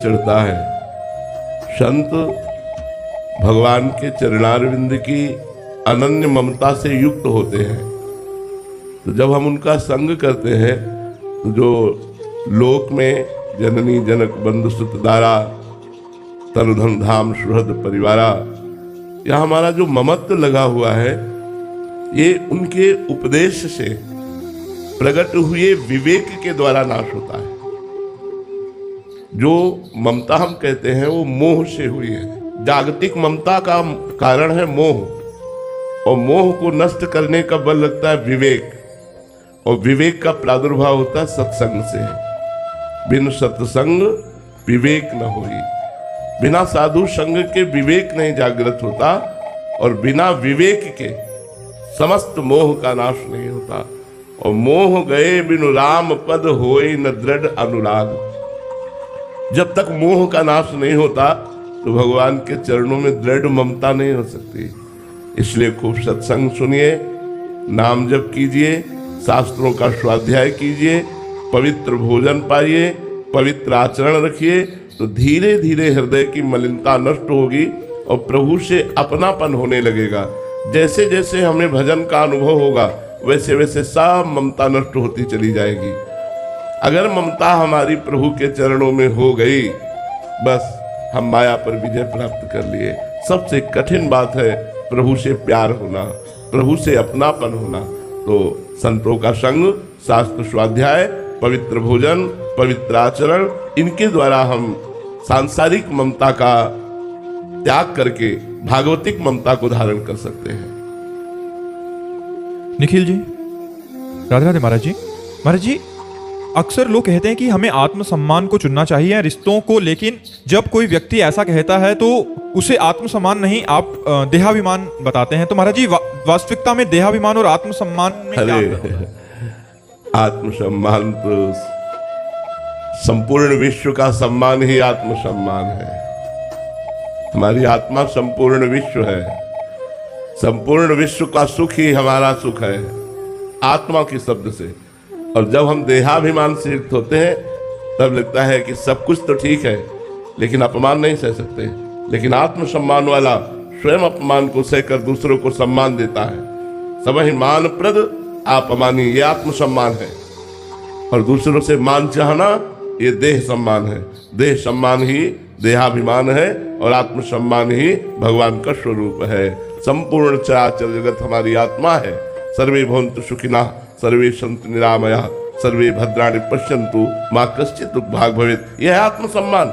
चढ़ता है। संत भगवान के चरणारविंद की अनन्य ममता से युक्त होते हैं। तो जब हम उनका संग करते हैं तो जो लोक में जननी जनक बंधु सुत दारा तनु धन धाम सुहृद परिवारा, यह हमारा जो ममत्व लगा हुआ है ये उनके उपदेश से प्रकट हुए विवेक के द्वारा नाश होता है। जो ममता हम कहते हैं वो मोह से हुई है। जागतिक ममता का कारण है मोह, और मोह को नष्ट करने का बल लगता है विवेक, और विवेक का प्रादुर्भाव होता है सत्संग से। बिन सत्संग विवेक न होई, बिना साधु संग के विवेक नहीं जागृत होता, और बिना विवेक के समस्त मोह का नाश नहीं होता। और मोह गए बिनु राम पद होए न दृढ़ अनुराग। जब तक मोह का नाश नहीं होता तो भगवान के चरणों में दृढ़ ममता नहीं हो सकती। इसलिए खूब सत्संग सुनिए, नाम जप कीजिए, शास्त्रों का स्वाध्याय कीजिए, पवित्र भोजन पाइए, पवित्र आचरण रखिए, तो धीरे धीरे हृदय की मलिनता नष्ट होगी और प्रभु से अपनापन होने लगेगा। जैसे जैसे हमें भजन का अनुभव होगा वैसे वैसे सब ममता नष्ट होती चली जाएगी। अगर ममता हमारी प्रभु के चरणों में हो गई, बस हम माया पर विजय प्राप्त कर लिए। सबसे कठिन बात है प्रभु से प्यार होना, प्रभु से अपनापन होना। तो संतों का संग, शास्त्र स्वाध्याय, पवित्र भोजन, पवित्र आचरण, इनके द्वारा हम सांसारिक ममता का त्याग करके भागवतिक ममता को धारण कर सकते हैं। निखिल जी, राधे राधे। महाराज जी, अक्सर लोग कहते हैं कि हमें आत्मसम्मान को चुनना चाहिए रिश्तों को, लेकिन जब कोई व्यक्ति ऐसा कहता है तो उसे आत्मसम्मान नहीं, आप देहाभिमान बताते हैं। तो महाराज जी, वास्तविकता में देहाभिमान और आत्मसम्मान में क्या अंतर है? आत्मसम्मान तो संपूर्ण विश्व का सम्मान ही आत्मसम्मान है। हमारी आत्मा संपूर्ण विश्व है, संपूर्ण विश्व का सुख ही हमारा सुख है, आत्मा के शब्द से। और जब हम देहाभिमान से युक्त होते हैं तब लगता है कि सब कुछ तो ठीक है लेकिन अपमान नहीं सह सकते। लेकिन आत्मसम्मान वाला स्वयं अपमान को सहकर दूसरों को सम्मान देता है। समहि मान प्रद अपमानी, ये आत्मसम्मान है। और दूसरों से मान चाहना ये देह सम्मान है। देह सम्मान ही देहाभिमान है और आत्मसम्मान ही भगवान का स्वरूप है। संपूर्ण चराचर जगत हमारी आत्मा है। सर्वे भवन्तु सुखिनः, सर्वे सन्तु निरामयाः, सर्वे भद्राणि पश्यन्तु, मा कश्चित् दुःखभाग् भवेत्। यह है आत्मसम्मान।